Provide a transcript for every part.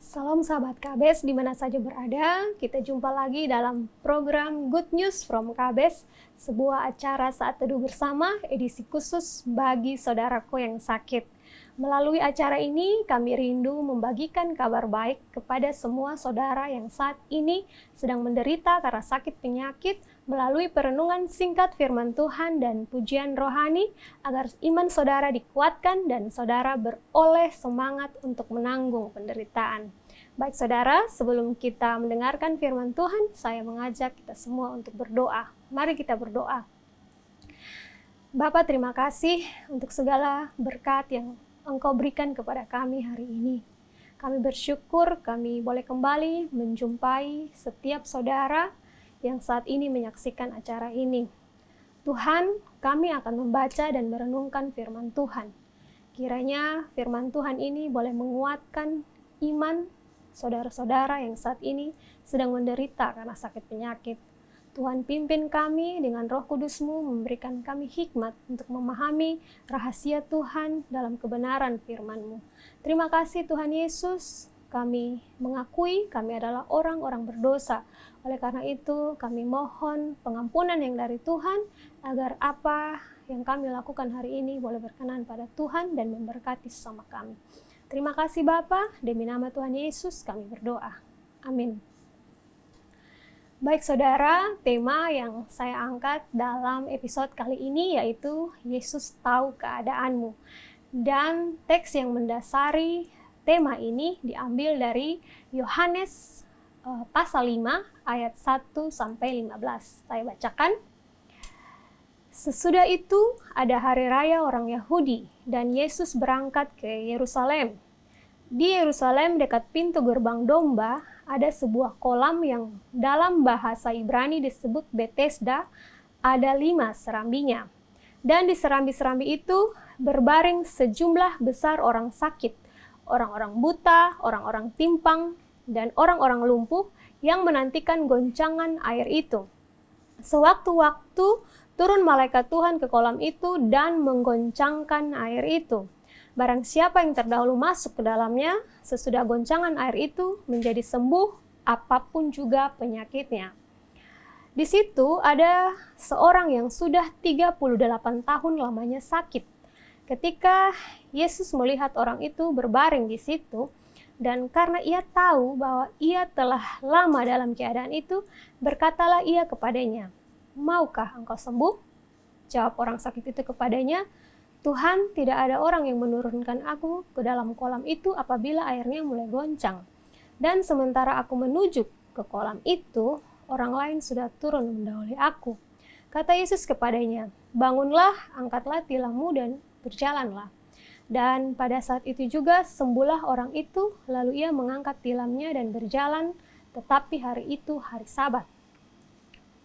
Salam sahabat KBS di mana saja berada, kita jumpa lagi dalam program Good News from KBS, sebuah acara saat teduh bersama edisi khusus bagi saudaraku yang sakit. Melalui acara ini kami rindu membagikan kabar baik kepada semua saudara yang saat ini sedang menderita karena sakit penyakit melalui perenungan singkat firman Tuhan dan pujian rohani agar iman saudara dikuatkan dan saudara beroleh semangat untuk menanggung penderitaan. Baik saudara, sebelum kita mendengarkan firman Tuhan, saya mengajak kita semua untuk berdoa. Mari kita berdoa. Bapa, terima kasih untuk segala berkat yang Engkau berikan kepada kami hari ini. Kami bersyukur kami boleh kembali menjumpai setiap saudara yang saat ini menyaksikan acara ini. Tuhan, kami akan membaca dan merenungkan firman Tuhan. Kiranya firman Tuhan ini boleh menguatkan iman saudara-saudara yang saat ini sedang menderita karena sakit penyakit. Tuhan pimpin kami dengan Roh Kudus-Mu, memberikan kami hikmat untuk memahami rahasia Tuhan dalam kebenaran firman-Mu. Terima kasih Tuhan Yesus, kami mengakui kami adalah orang-orang berdosa. Oleh karena itu kami mohon pengampunan yang dari Tuhan, agar apa yang kami lakukan hari ini boleh berkenan pada Tuhan dan memberkati sesama kami. Terima kasih Bapa, demi nama Tuhan Yesus kami berdoa. Amin. Baik saudara, tema yang saya angkat dalam episode kali ini yaitu Yesus tahu keadaanmu. Dan teks yang mendasari tema ini diambil dari Yohanes pasal 5 ayat 1-15. Saya bacakan. Sesudah itu ada hari raya orang Yahudi dan Yesus berangkat ke Yerusalem. Di Yerusalem dekat pintu gerbang domba ada sebuah kolam yang dalam bahasa Ibrani disebut Betesda, ada 5 serambinya. Dan di serambi-serambi itu berbaring sejumlah besar orang sakit, orang-orang buta, orang-orang timpang, dan orang-orang lumpuh yang menantikan goncangan air itu. Sewaktu-waktu turun malaikat Tuhan ke kolam itu dan menggoncangkan air itu. Barang siapa yang terdahulu masuk ke dalamnya, sesudah goncangan air itu menjadi sembuh apapun juga penyakitnya. Di situ ada seorang yang sudah 38 tahun lamanya sakit. Ketika Yesus melihat orang itu berbaring di situ, dan karena ia tahu bahwa ia telah lama dalam keadaan itu, berkatalah ia kepadanya, "Maukah engkau sembuh?" Jawab orang sakit itu kepadanya, "Tuhan, tidak ada orang yang menurunkan aku ke dalam kolam itu apabila airnya mulai goncang. Dan sementara aku menuju ke kolam itu, orang lain sudah turun mendahului aku." Kata Yesus kepadanya, "Bangunlah, angkatlah tilammu dan berjalanlah." Dan pada saat itu juga sembuhlah orang itu, lalu ia mengangkat tilamnya dan berjalan, tetapi hari itu hari Sabat.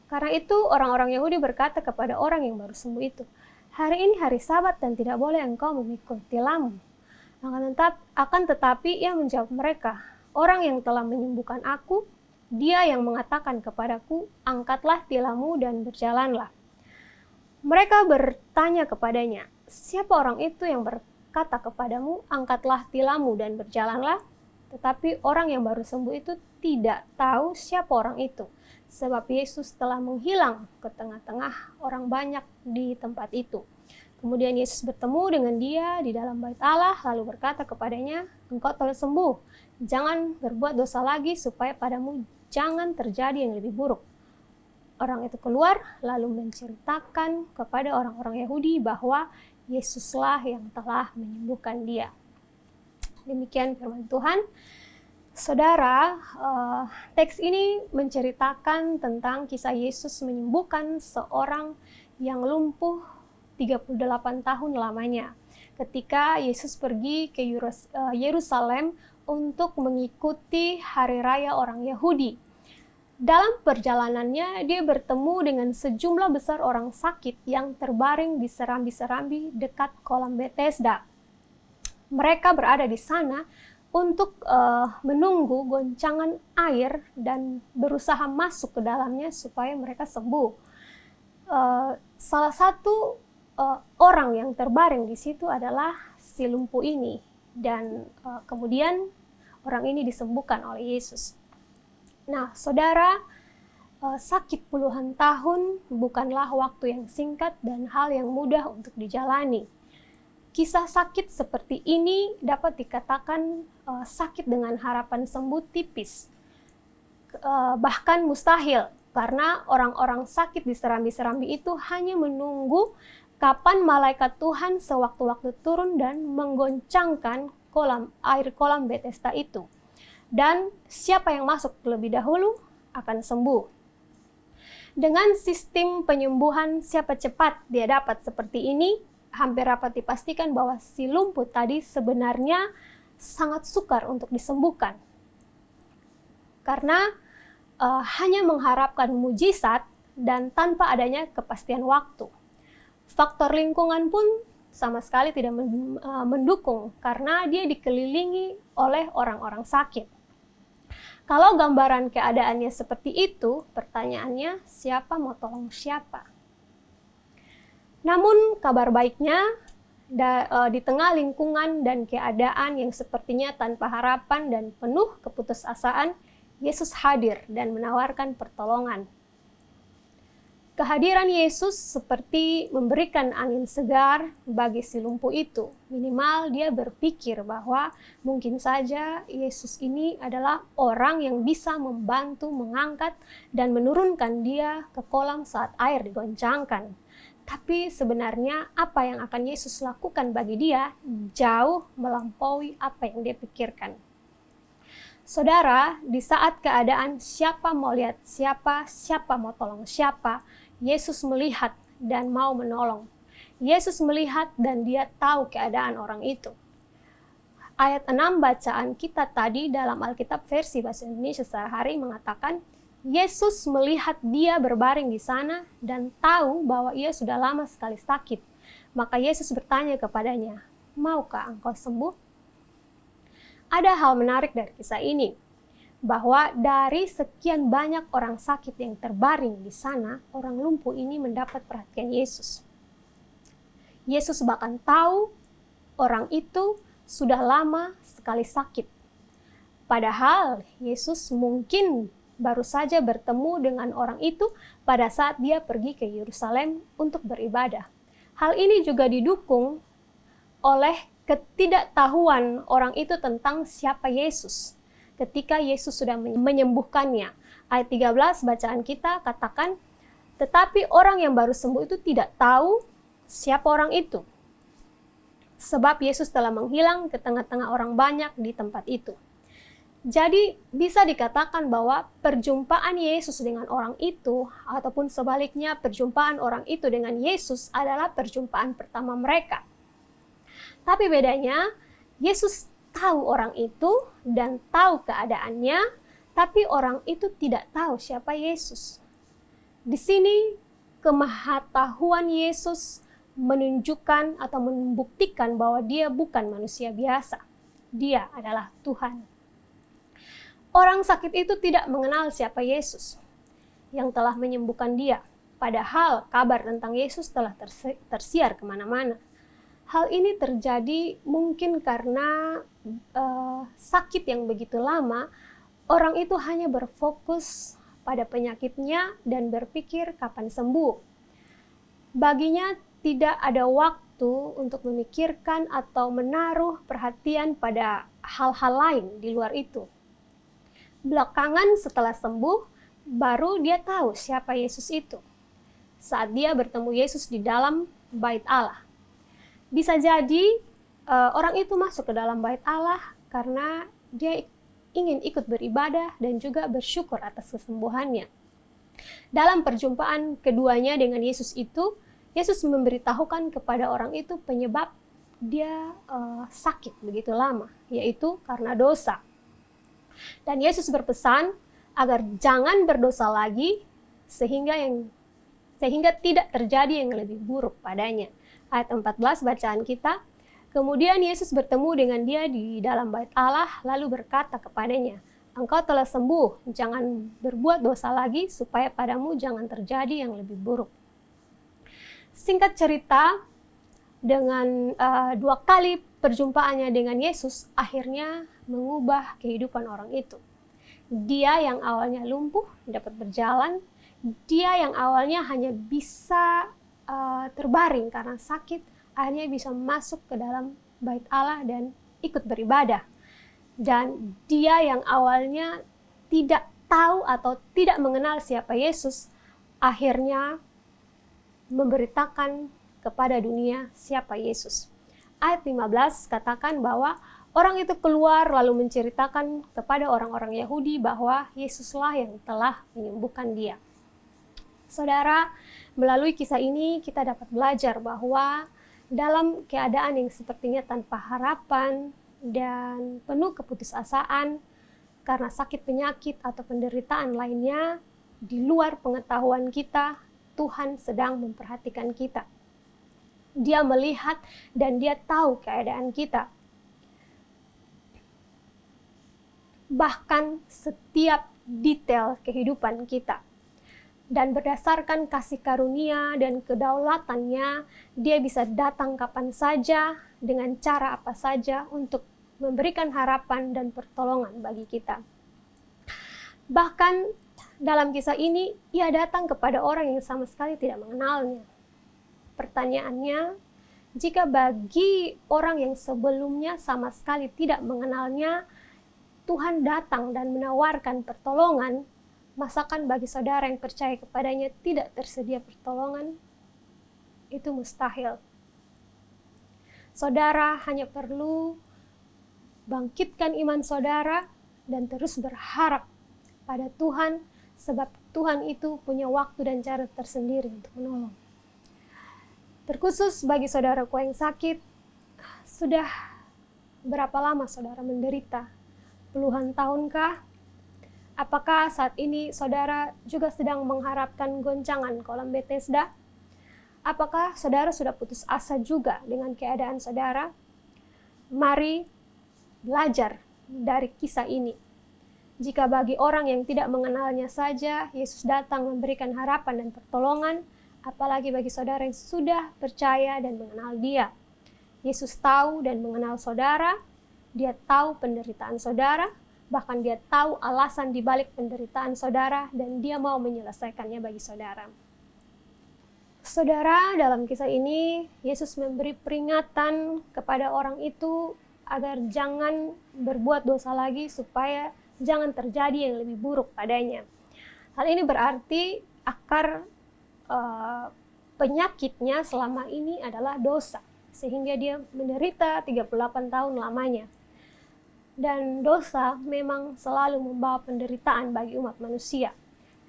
Karena itu orang-orang Yahudi berkata kepada orang yang baru sembuh itu, "Hari ini hari Sabat dan tidak boleh engkau memikul tilammu." Akan tetapi ia menjawab mereka, "Orang yang telah menyembuhkan aku, dia yang mengatakan kepadaku, angkatlah tilammu dan berjalanlah." Mereka bertanya kepadanya, "Siapa orang itu yang berkata kepadamu, angkatlah tilammu dan berjalanlah?" Tetapi orang yang baru sembuh itu tidak tahu siapa orang itu, sebab Yesus telah menghilang ke tengah-tengah orang banyak di tempat itu. Kemudian Yesus bertemu dengan dia di dalam bait Allah, lalu berkata kepadanya, "Engkau telah sembuh, jangan berbuat dosa lagi supaya padamu jangan terjadi yang lebih buruk." Orang itu keluar lalu menceritakan kepada orang-orang Yahudi bahwa Yesuslah yang telah menyembuhkan dia. Demikian firman Tuhan. Saudara, teks ini menceritakan tentang kisah Yesus menyembuhkan seorang yang lumpuh 38 tahun lamanya. Ketika Yesus pergi ke Yerusalem untuk mengikuti hari raya orang Yahudi. Dalam perjalanannya, dia bertemu dengan sejumlah besar orang sakit yang terbaring di serambi-serambi dekat kolam Betesda. Mereka berada di sana untuk menunggu goncangan air dan berusaha masuk ke dalamnya supaya mereka sembuh. Salah satu orang yang terbaring di situ adalah si lumpuh ini, dan kemudian orang ini disembuhkan oleh Yesus. Nah, saudara, sakit puluhan tahun bukanlah waktu yang singkat dan hal yang mudah untuk dijalani. Kisah sakit seperti ini dapat dikatakan sakit dengan harapan sembuh tipis, bahkan mustahil, karena orang-orang sakit di serambi-serambi itu hanya menunggu kapan malaikat Tuhan sewaktu-waktu turun dan menggoncangkan air kolam Bethesda itu. Dan siapa yang masuk terlebih dahulu akan sembuh. Dengan sistem penyembuhan siapa cepat dia dapat seperti ini, hampir dapat dipastikan bahwa si lumpuh tadi sebenarnya sangat sukar untuk disembuhkan. Karena hanya mengharapkan mujizat dan tanpa adanya kepastian waktu. Faktor lingkungan pun sama sekali tidak mendukung karena dia dikelilingi oleh orang-orang sakit. Kalau gambaran keadaannya seperti itu, pertanyaannya siapa mau tolong siapa? Namun kabar baiknya, di tengah lingkungan dan keadaan yang sepertinya tanpa harapan dan penuh keputusasaan, Yesus hadir dan menawarkan pertolongan. Kehadiran Yesus seperti memberikan angin segar bagi si lumpuh itu. Minimal dia berpikir bahwa mungkin saja Yesus ini adalah orang yang bisa membantu mengangkat dan menurunkan dia ke kolam saat air digoncangkan. Tapi sebenarnya apa yang akan Yesus lakukan bagi dia jauh melampaui apa yang dia pikirkan. Saudara, di saat keadaan siapa mau lihat siapa, siapa mau tolong siapa, Yesus melihat dan mau menolong. Yesus melihat dan dia tahu keadaan orang itu. Ayat 6 bacaan kita tadi dalam Alkitab versi Bahasa Indonesia sehari-hari mengatakan, Yesus melihat dia berbaring di sana dan tahu bahwa ia sudah lama sekali sakit. Maka Yesus bertanya kepadanya, maukah engkau sembuh? Ada hal menarik dari kisah ini, bahwa dari sekian banyak orang sakit yang terbaring di sana, orang lumpuh ini mendapat perhatian Yesus. Yesus bahkan tahu orang itu sudah lama sekali sakit. Padahal Yesus mungkin baru saja bertemu dengan orang itu pada saat dia pergi ke Yerusalem untuk beribadah. Hal ini juga didukung oleh ketidaktahuan orang itu tentang siapa Yesus ketika Yesus sudah menyembuhkannya. Ayat 13 bacaan kita katakan, tetapi orang yang baru sembuh itu tidak tahu siapa orang itu, sebab Yesus telah menghilang ke tengah-tengah orang banyak di tempat itu. Jadi bisa dikatakan bahwa perjumpaan Yesus dengan orang itu, ataupun sebaliknya perjumpaan orang itu dengan Yesus adalah perjumpaan pertama mereka. Tapi bedanya, Yesus tahu orang itu dan tahu keadaannya, tapi orang itu tidak tahu siapa Yesus. Di sini kemahatauan Yesus menunjukkan atau membuktikan bahwa dia bukan manusia biasa. Dia adalah Tuhan. Orang sakit itu tidak mengenal siapa Yesus yang telah menyembuhkan dia. Padahal kabar tentang Yesus telah tersiar kemana-mana. Hal ini terjadi mungkin karena sakit yang begitu lama, orang itu hanya berfokus pada penyakitnya dan berpikir kapan sembuh. Baginya tidak ada waktu untuk memikirkan atau menaruh perhatian pada hal-hal lain di luar itu. Belakangan setelah sembuh, baru dia tahu siapa Yesus itu. Saat dia bertemu Yesus di dalam bait Allah. Bisa jadi orang itu masuk ke dalam bait Allah karena dia ingin ikut beribadah dan juga bersyukur atas kesembuhannya. Dalam perjumpaan keduanya dengan Yesus itu, Yesus memberitahukan kepada orang itu penyebab dia sakit begitu lama, yaitu karena dosa. Dan Yesus berpesan agar jangan berdosa lagi sehingga tidak terjadi yang lebih buruk padanya. Ayat 14 bacaan kita, kemudian Yesus bertemu dengan dia di dalam bait Allah lalu berkata kepadanya, engkau telah sembuh, jangan berbuat dosa lagi supaya padamu jangan terjadi yang lebih buruk. Singkat cerita, dengan 2 kali perjumpaannya dengan Yesus, akhirnya mengubah kehidupan orang itu. Dia yang awalnya lumpuh dapat berjalan, dia yang awalnya hanya bisa terbaring karena sakit, akhirnya bisa masuk ke dalam bait Allah dan ikut beribadah. Dan dia yang awalnya tidak tahu atau tidak mengenal siapa Yesus, akhirnya memberitakan kepada dunia siapa Yesus. Ayat 15 katakan bahwa orang itu keluar lalu menceritakan kepada orang-orang Yahudi bahwa Yesuslah yang telah menyembuhkan dia. Saudara, melalui kisah ini kita dapat belajar bahwa dalam keadaan yang sepertinya tanpa harapan dan penuh keputusasaan karena sakit penyakit atau penderitaan lainnya di luar pengetahuan kita, Tuhan sedang memperhatikan kita. Dia melihat dan dia tahu keadaan kita. Bahkan setiap detail kehidupan kita. Dan berdasarkan kasih karunia dan kedaulatannya, dia bisa datang kapan saja, dengan cara apa saja untuk memberikan harapan dan pertolongan bagi kita. Bahkan dalam kisah ini, ia datang kepada orang yang sama sekali tidak mengenalnya. Pertanyaannya, jika bagi orang yang sebelumnya sama sekali tidak mengenalnya, Tuhan datang dan menawarkan pertolongan, masakan bagi saudara yang percaya kepadanya tidak tersedia pertolongan? Itu mustahil. Saudara hanya perlu bangkitkan iman saudara dan terus berharap pada Tuhan, sebab Tuhan itu punya waktu dan cara tersendiri untuk menolong. Terkhusus bagi saudaraku yang sakit, sudah berapa lama saudara menderita? Puluhan tahunkah? Apakah saat ini saudara juga sedang mengharapkan goncangan kolam Bethesda? Apakah saudara sudah putus asa juga dengan keadaan saudara? Mari belajar dari kisah ini. Jika bagi orang yang tidak mengenalnya saja, Yesus datang memberikan harapan dan pertolongan, apalagi bagi saudara yang sudah percaya dan mengenal Dia. Yesus tahu dan mengenal saudara, Dia tahu penderitaan saudara, bahkan Dia tahu alasan di balik penderitaan saudara, dan Dia mau menyelesaikannya bagi saudara. Saudara, dalam kisah ini, Yesus memberi peringatan kepada orang itu agar jangan berbuat dosa lagi supaya jangan terjadi yang lebih buruk padanya. Hal ini berarti akar penyakitnya selama ini adalah dosa, sehingga dia menderita 38 tahun lamanya. Dan dosa memang selalu membawa penderitaan bagi umat manusia.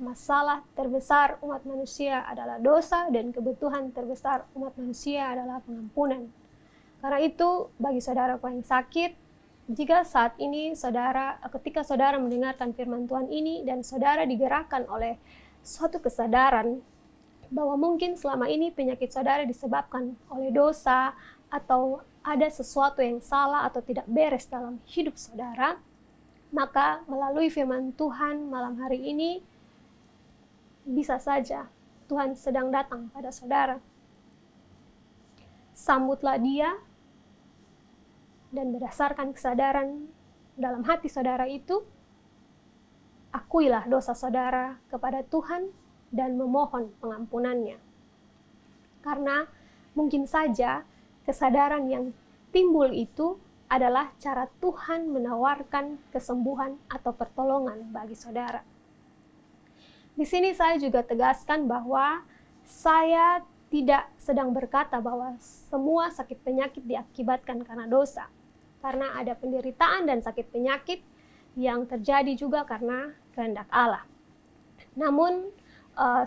Masalah terbesar umat manusia adalah dosa, dan kebutuhan terbesar umat manusia adalah pengampunan. Karena itu, bagi saudaraku yang sakit, jika saat ini ketika saudara mendengarkan firman Tuhan ini dan saudara digerakkan oleh suatu kesadaran bahwa mungkin selama ini penyakit saudara disebabkan oleh dosa atau ada sesuatu yang salah atau tidak beres dalam hidup saudara, maka melalui firman Tuhan malam hari ini, bisa saja Tuhan sedang datang pada saudara. Sambutlah Dia, dan berdasarkan kesadaran dalam hati saudara itu, akuilah dosa saudara kepada Tuhan dan memohon pengampunannya. Karena mungkin saja kesadaran yang timbul itu adalah cara Tuhan menawarkan kesembuhan atau pertolongan bagi saudara. Di sini saya juga tegaskan bahwa saya tidak sedang berkata bahwa semua sakit penyakit diakibatkan karena dosa. Karena ada penderitaan dan sakit penyakit yang terjadi juga karena kehendak Allah. Namun,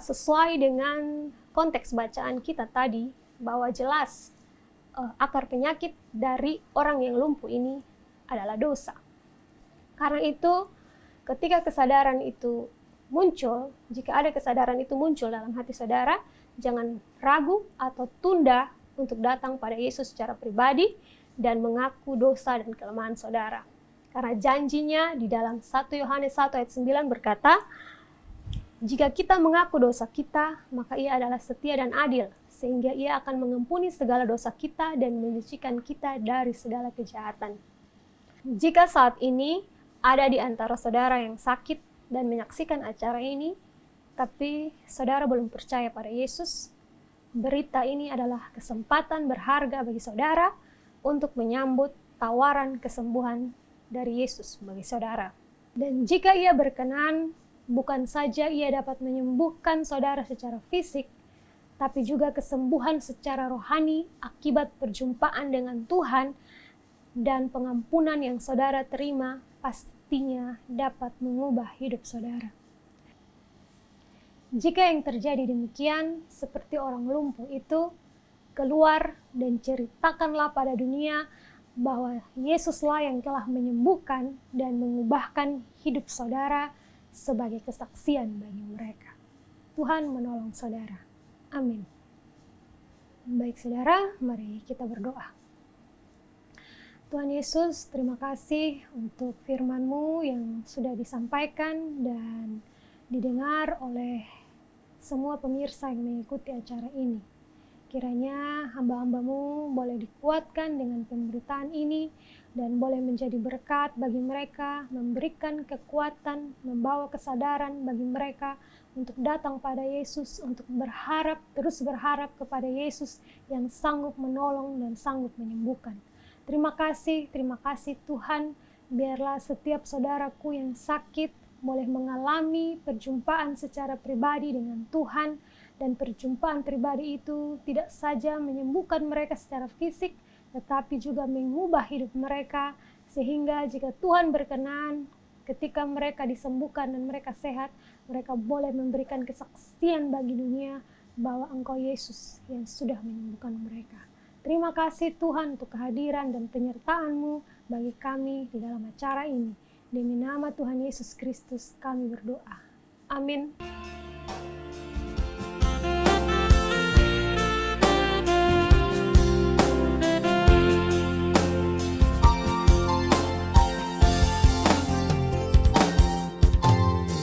sesuai dengan konteks bacaan kita tadi, bahwa jelas akar penyakit dari orang yang lumpuh ini adalah dosa. Karena itu, ketika kesadaran itu muncul, jika ada kesadaran itu muncul dalam hati saudara, jangan ragu atau tunda untuk datang pada Yesus secara pribadi dan mengaku dosa dan kelemahan saudara. Karena janjinya di dalam 1 Yohanes 1 ayat 9 berkata, jika kita mengaku dosa kita, maka Ia adalah setia dan adil, sehingga Ia akan mengampuni segala dosa kita dan menyucikan kita dari segala kejahatan. Jika saat ini ada di antara saudara yang sakit dan menyaksikan acara ini, tapi saudara belum percaya pada Yesus, berita ini adalah kesempatan berharga bagi saudara untuk menyambut tawaran kesembuhan dari Yesus bagi saudara. Dan jika ia berkenan, bukan saja ia dapat menyembuhkan saudara secara fisik, tapi juga kesembuhan secara rohani akibat perjumpaan dengan Tuhan, dan pengampunan yang saudara terima pastinya dapat mengubah hidup saudara. Jika yang terjadi demikian, seperti orang lumpuh itu, keluar dan ceritakanlah pada dunia bahwa Yesuslah yang telah menyembuhkan dan mengubahkan hidup saudara sebagai kesaksian bagi mereka. Tuhan menolong saudara. Amin. Baik saudara, mari kita berdoa. Tuhan Yesus, terima kasih untuk firman-Mu yang sudah disampaikan dan didengar oleh semua pemirsa yang mengikuti acara ini. Kiranya hamba-hamba-Mu boleh dikuatkan dengan pemberitaan ini dan boleh menjadi berkat bagi mereka, memberikan kekuatan, membawa kesadaran bagi mereka untuk datang pada Yesus, untuk berharap, terus berharap kepada Yesus yang sanggup menolong dan sanggup menyembuhkan. Terima kasih Tuhan, biarlah setiap saudaraku yang sakit boleh mengalami perjumpaan secara pribadi dengan Tuhan, dan perjumpaan pribadi itu tidak saja menyembuhkan mereka secara fisik, tetapi juga mengubah hidup mereka, sehingga jika Tuhan berkenan, ketika mereka disembuhkan dan mereka sehat, mereka boleh memberikan kesaksian bagi dunia bahwa Engkau Yesus yang sudah menyembuhkan mereka. Terima kasih Tuhan untuk kehadiran dan penyertaan-Mu bagi kami di dalam acara ini. Demi nama Tuhan Yesus Kristus kami berdoa. Amin.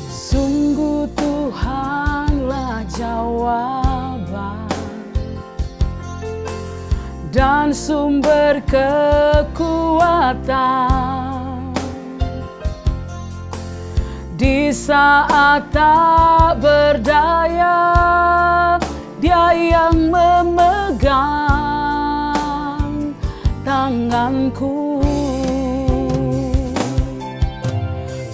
Sungguh Tuhanlah jawaban dan sumber kekuatan di saat tak berdaya. Dia yang memegang tanganku.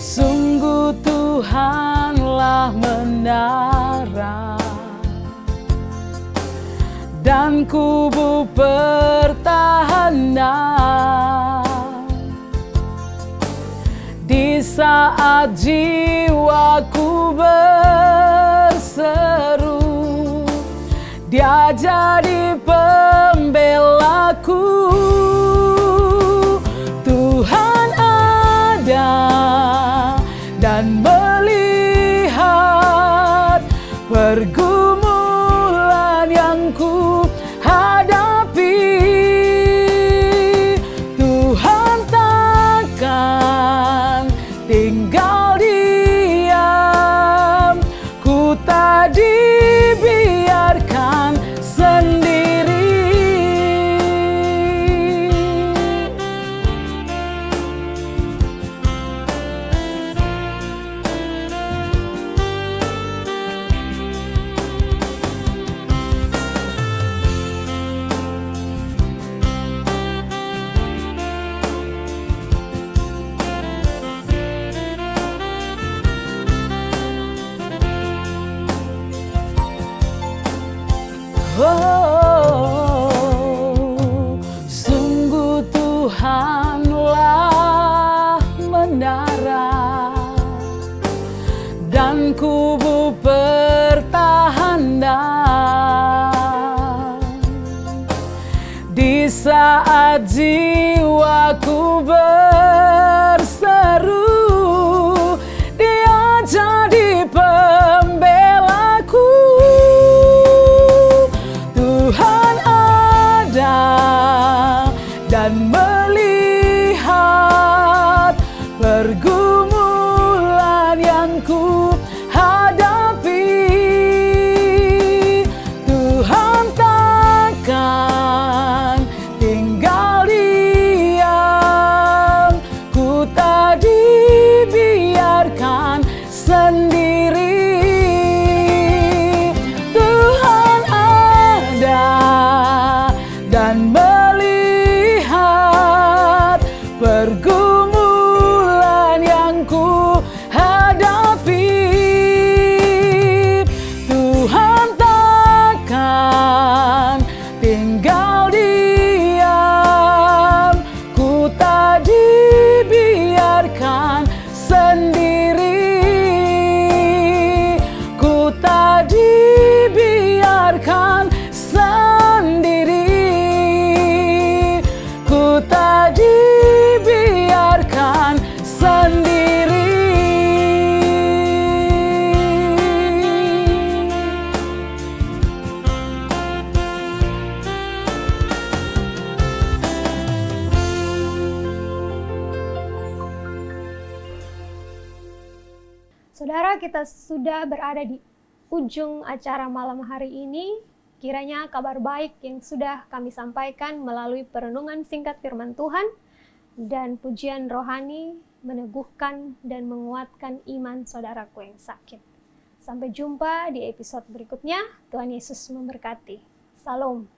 Sungguh Tuhanlah menara dan kubu pertahanan di saat jiwaku berseru. Dia jadi pembelaku. Tuhan ada dan melihat pergumulan yang ku hadapi. Tuhan takkan tinggal diam, ku tak dibiarkan sendiri. Oh, sungguh Tuhanlah menara dan kubu pertahanan di saat jiwaku berseru. Dia jadi pembelaku. Tuhan ada dan melihat pergumulan yang ku hadapi. Tuhan takkan tinggal diam, dan melihat pergumulan yang ku hadapi. Tuhan takkan tinggal diam, ku tak dibiarkan sendiri, ku tak dibiarkan sendiri, ku tak dibiarkan sendiri. Saudara, kita sudah berada di ujung acara malam hari ini. Kiranya kabar baik yang sudah kami sampaikan melalui perenungan singkat firman Tuhan dan pujian rohani meneguhkan dan menguatkan iman saudaraku yang sakit. Sampai jumpa di episode berikutnya. Tuhan Yesus memberkati. Salam.